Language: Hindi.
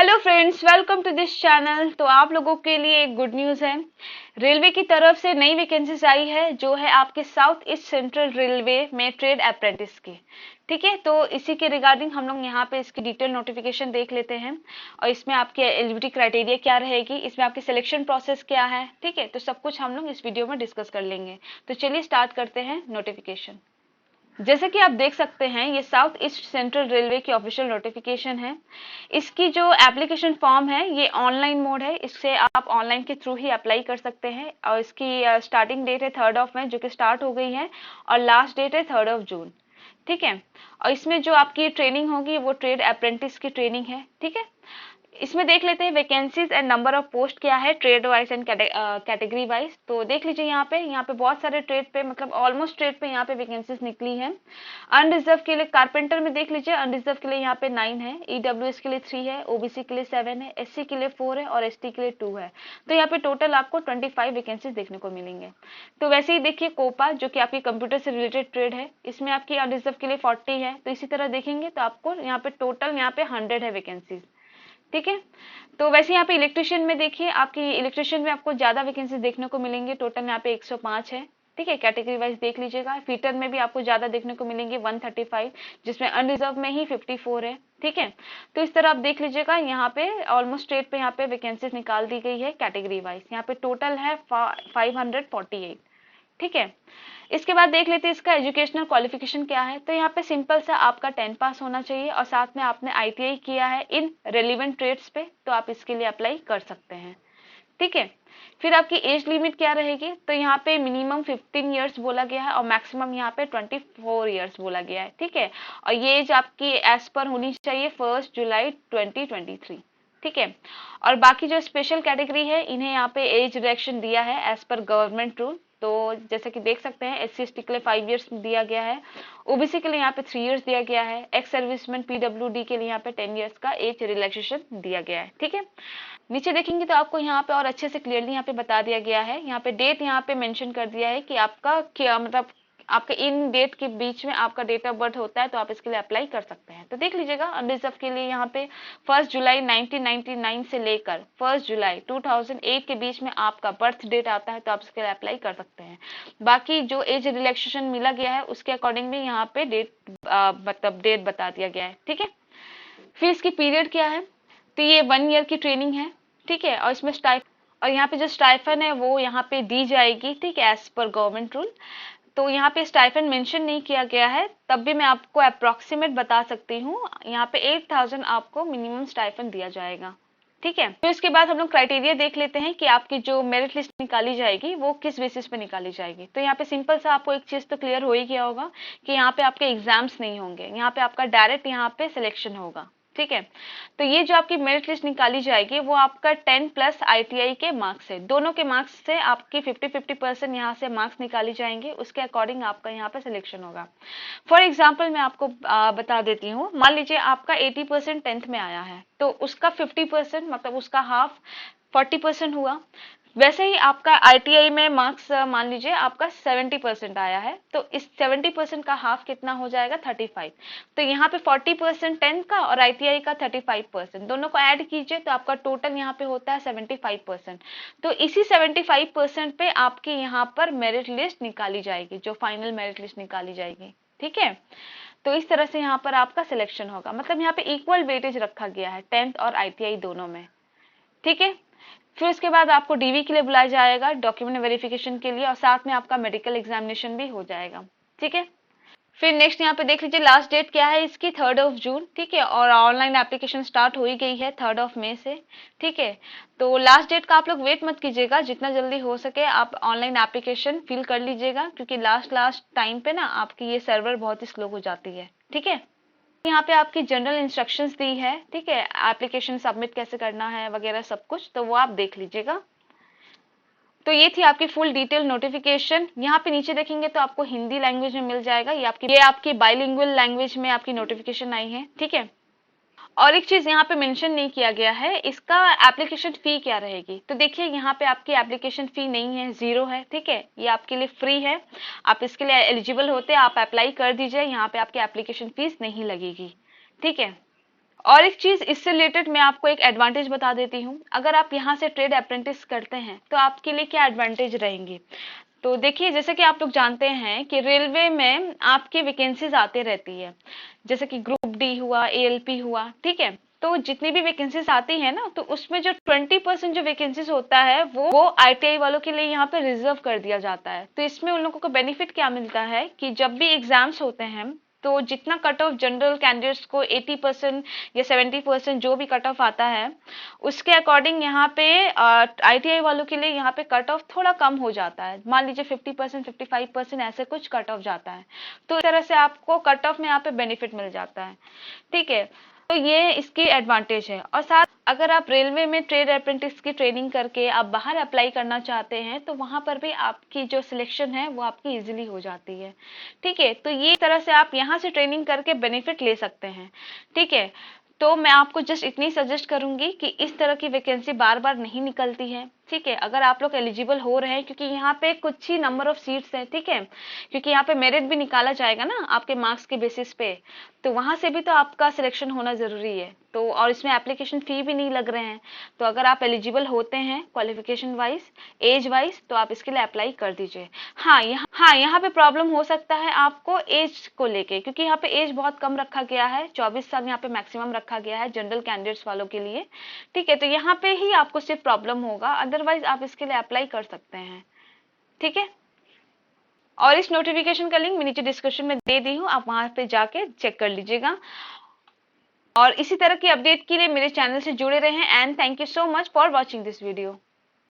Hello friends, welcome to this channel. तो आप लोगों के लिए एक गुड न्यूज़ है। रेलवे की तरफ से नई वैकेंसीज आई है जो है आपके साउथ ईस्ट सेंट्रल रेलवे में ट्रेड अप्रेंटिस की। ठीक है, तो इसी के रिगार्डिंग हम लोग यहाँ पे इसकी डिटेल नोटिफिकेशन देख लेते हैं और इसमें आपकी एलिजिबिलिटी क्राइटेरिया क्या रहेगी, इसमें आपकी सिलेक्शन प्रोसेस क्या है। ठीक है, तो सब कुछ हम लोग इस वीडियो में डिस्कस कर लेंगे। तो चलिए स्टार्ट करते हैं नोटिफिकेशन। जैसे कि आप देख सकते हैं, ये साउथ ईस्ट सेंट्रल रेलवे की ऑफिशियल नोटिफिकेशन है। इसकी जो एप्लीकेशन फॉर्म है ये ऑनलाइन मोड है, इससे आप ऑनलाइन के थ्रू ही अप्लाई कर सकते हैं। और इसकी स्टार्टिंग डेट है 3 ऑफ मई, जो कि स्टार्ट हो गई है, और लास्ट डेट है 3 ऑफ जून। ठीक है, और इसमें जो आपकी ट्रेनिंग होगी वो ट्रेड अप्रेंटिस की ट्रेनिंग है। ठीक है, इसमें देख लेते हैं vacancies and number of post क्या है, trade wise and category wise. तो देख लीजिए यहाँ पे बहुत सारे ट्रेड पे, मतलब ऑलमोस्ट ट्रेड पे यहाँ पे वैकेंसीज निकली है। अनरिजर्व के लिए कारपेंटर में देख लीजिए, अनरिजर्व के लिए यहाँ पे 9 है, ईडब्ल्यूएस के लिए 3 है, ओबीसी के लिए 7 है, एससी के लिए 4 है और एसटी के लिए 2 है। तो यहाँ पे टोटल आपको 25 वैकेंसीज देखने को मिलेंगे। तो वैसे ही देखिए कोपा, जो कि आपकी कंप्यूटर से रिलेटेड ट्रेड है, इसमें आपकी अनरिजर्व के लिए 40 है। तो इसी तरह देखेंगे तो आपको यहाँ पे टोटल यहाँ पे 100 है वैकेंसीज। ठीक है, तो वैसे यहाँ पे इलेक्ट्रिशियन में देखिए, आपकी इलेक्ट्रिशियन में आपको ज्यादा वैकेंसी देखने को मिलेंगे, टोटल यहाँ पे 105 है। ठीक है, कैटेगरी वाइज देख लीजिएगा। फीटर में भी आपको ज्यादा देखने को मिलेंगे 135, जिसमें अनरिजर्व में ही 54 है। ठीक है, तो इस तरह आप देख लीजिएगा, यहाँ पे ऑलमोस्ट स्ट्रेट पे यहाँ पे वैकेंसीज निकाल दी गई है कैटेगरी वाइज। यहाँ पे टोटल है 548। ठीक है, इसके बाद देख लेते हैं इसका एजुकेशनल क्वालिफिकेशन क्या है। तो यहाँ पे सिंपल सा आपका 10 पास होना चाहिए और साथ में आपने आईटीआई किया है इन रेलिवेंट ट्रेड्स पे, तो आप इसके लिए अप्लाई कर सकते हैं। ठीक है, फिर आपकी एज लिमिट क्या रहेगी, तो यहाँ पे मिनिमम 15 इयर्स बोला गया है और मैक्सिमम यहाँ पे 24 इयर्स बोला गया है। ठीक है, और ये एज आपकी एज पर होनी चाहिए 1 जुलाई 2023। ठीक है, और बाकी जो स्पेशल कैटेगरी है इन्हें यहाँ पे एज रिडक्शन दिया है एज पर गवर्नमेंट रूल। तो जैसे कि देख सकते हैं, एससी एसटी के लिए 5 इयर्स दिया गया है, ओबीसी के लिए यहाँ पे 3 इयर्स दिया गया है, एक्स सर्विसमैन पीडब्ल्यूडी के लिए यहाँ पे 10 इयर्स का एज रिलैक्सेशन दिया गया है। ठीक है, नीचे देखेंगे तो आपको यहाँ पे और अच्छे से क्लियरली यहाँ पे बता दिया गया है। यहाँ पे डेट यहाँ पे मेंशन कर दिया है कि आपका क्या, मतलब आपके इन डेट के बीच में आपका डेट ऑफ बर्थ होता है, तो आप इसके लिए अप्लाई कर सकते हैं। तो देख लीजिएगा, अनरिजर्व के लिए यहाँ पे 1 जुलाई 1999 से लेकर 1 जुलाई 2008 के बीच में आपका बर्थ डेट आता है, तो आप इसके लिए अप्लाई कर सकते हैं। बाकी जो एज रिलैक्सेशन मिला गया है उसके अकॉर्डिंग भी यहाँ पे डेट मतलब डेट बता दिया गया है। ठीक है, फिर इसकी पीरियड क्या है, तो ये 1 ईयर की ट्रेनिंग है। ठीक है, और इसमें और यहाँ पे जो स्टाइफन है वो यहाँ पे दी जाएगी। ठीक है, एज पर गवर्नमेंट रूल। तो यहाँ पे स्टाइफन मेंशन नहीं किया गया है, तब भी मैं आपको अप्रोक्सीमेट बता सकती हूँ। यहाँ पे 8,000 आपको मिनिमम स्टाइफन दिया जाएगा। ठीक है, तो इसके बाद हम लोग क्राइटेरिया देख लेते हैं कि आपकी जो मेरिट लिस्ट निकाली जाएगी वो किस बेसिस पे निकाली जाएगी। तो यहाँ पे सिंपल सा आपको एक चीज तो क्लियर हो ही गया होगा कि यहाँ पे आपके एग्जाम्स नहीं होंगे, यहाँ पे आपका डायरेक्ट यहाँ पे सिलेक्शन होगा। ठीक है, तो ये जो आपकी मेरिट लिस्ट निकाली जाएगी वो आपका 10 प्लस आईटीआई के मार्क्स है, दोनों के मार्क्स से आपकी 50-50% यहाँ से मार्क्स निकाली जाएंगे, उसके अकॉर्डिंग आपका यहाँ पे सिलेक्शन होगा। फॉर एग्जाम्पल मैं आपको बता देती हूँ, मान लीजिए आपका 80% 10th में आया है, तो उसका 50% मतलब उसका हाफ 40% हुआ। वैसे ही आपका आईटीआई में मार्क्स मान लीजिए आपका 70% आया है, तो इस 70% का हाफ कितना हो जाएगा, 35। तो यहाँ पे 40% 10 का और आईटीआई का 35%, दोनों को ऐड कीजिए तो आपका टोटल यहाँ पे होता है 75%। तो इसी 75% पे आपकी यहाँ पर मेरिट लिस्ट निकाली जाएगी, जो फाइनल मेरिट लिस्ट निकाली जाएगी। ठीक है, तो इस तरह से यहाँ पर आपका सिलेक्शन होगा, मतलब यहाँ पे इक्वल वेटेज रखा गया है 10th और आईटीआई दोनों में। ठीक है, फिर उसके बाद आपको डीवी के लिए बुलाया जाएगा, डॉक्यूमेंट वेरिफिकेशन के लिए, और साथ में आपका मेडिकल एग्जामिनेशन भी हो जाएगा। ठीक है, फिर नेक्स्ट यहाँ पे देख लीजिए लास्ट डेट क्या है इसकी, 3 ऑफ जून। ठीक है, और ऑनलाइन एप्लीकेशन स्टार्ट हो ही गई है 3 ऑफ मई से। ठीक है, तो लास्ट डेट का आप लोग वेट मत कीजिएगा, जितना जल्दी हो सके आप ऑनलाइन एप्लीकेशन फिल कर लीजिएगा, क्योंकि लास्ट टाइम पे ना आपकी ये सर्वर बहुत ही स्लो हो जाती है। ठीक है, यहाँ पे आपकी जनरल इंस्ट्रक्शंस दी है। ठीक है, एप्लीकेशन सबमिट कैसे करना है वगैरह सब कुछ, तो वो आप देख लीजिएगा। तो ये थी आपकी फुल डिटेल नोटिफिकेशन। यहाँ पे नीचे देखेंगे तो आपको हिंदी लैंग्वेज में मिल जाएगा, ये आपकी बाइलिंगुअल लैंग्वेज में आपकी नोटिफिकेशन आई है। ठीक है, और एक चीज यहाँ पे मेंशन नहीं किया गया है, इसका एप्लीकेशन फी क्या रहेगी। तो देखिए यहाँ पे आपकी एप्लीकेशन फी नहीं है, 0 है। ठीक है, ये आपके लिए फ्री है, आप इसके लिए एलिजिबल होते हैं, आप अप्लाई कर दीजिए, यहाँ पे आपकी एप्लीकेशन फीस नहीं लगेगी। ठीक है, और एक चीज इससे रिलेटेड मैं आपको एक एडवांटेज बता देती हूँ। अगर आप यहाँ से ट्रेड अप्रेंटिस करते हैं तो आपके लिए क्या एडवांटेज रहेंगे। तो देखिए, जैसे कि आप लोग जानते हैं कि रेलवे में आपकी वैकेंसीज आते रहती है, जैसे कि ग्रुप डी हुआ, एएलपी हुआ, ठीक है। तो जितनी भी वैकेंसीज आती है ना, तो उसमें जो 20% जो वैकेंसीज होता है वो आईटीआई वालों के लिए यहाँ पे रिजर्व कर दिया जाता है। तो इसमें उन लोगों को बेनिफिट क्या मिलता है कि जब भी एग्जाम्स होते हैं तो जितना कट ऑफ जनरल कैंडिडेट्स को 80% या 70% जो भी कट ऑफ आता है, उसके अकॉर्डिंग यहाँ पे आईटीआई वालों के लिए यहाँ पे कट ऑफ थोड़ा कम हो जाता है। मान लीजिए 50%, 55% ऐसे कुछ कट ऑफ जाता है। तो इस तरह से आपको कट ऑफ में यहाँ पे बेनिफिट मिल जाता है, ठीक है। तो ये इसकी एडवांटेज है। और साथ अगर आप रेलवे में ट्रेड अप्रेंटिस की ट्रेनिंग करके आप बाहर अप्लाई करना चाहते हैं तो वहां पर भी आपकी जो सिलेक्शन है वो आपकी इजीली हो जाती है, ठीक है। तो ये तरह से आप यहाँ से ट्रेनिंग करके बेनिफिट ले सकते हैं, ठीक है। तो मैं आपको जस्ट इतनी सजेस्ट करूंगी कि इस तरह की वैकेंसी बार बार नहीं निकलती है, ठीक है। अगर आप लोग एलिजिबल हो रहे हैं, क्योंकि यहाँ पे कुछ ही नंबर ऑफ सीट्स हैं, ठीक है, क्योंकि यहाँ पे मेरिट भी निकाला जाएगा ना आपके मार्क्स के बेसिस पे, तो वहां से भी तो आपका सिलेक्शन होना जरूरी है। तो और इसमें एप्लीकेशन फी भी नहीं लग रहे हैं। तो अगर आप एलिजिबल होते हैं क्वालिफिकेशन वाइज, एज वाइज, तो आप इसके लिए अप्लाई कर दीजिए। हाँ, यहाँ पे प्रॉब्लम हो सकता है आपको एज को लेके, क्योंकि यहाँ पे एज बहुत कम रखा गया है, 24 साल यहाँ पे मैक्सिमम रखा गया है जनरल कैंडिडेट्स वालों के लिए, ठीक है। तो यहाँ पे ही आपको सिर्फ प्रॉब्लम होगा, अदरवाइज आप इसके लिए अप्लाई कर सकते हैं, ठीक है। और इस नोटिफिकेशन का लिंक मैं नीचे डिस्क्रिप्शन में दे दी हूँ, आप वहां पे जाके चेक कर लीजिएगा। और इसी तरह की अपडेट के लिए मेरे चैनल से जुड़े रहें and thank you so much for watching this video.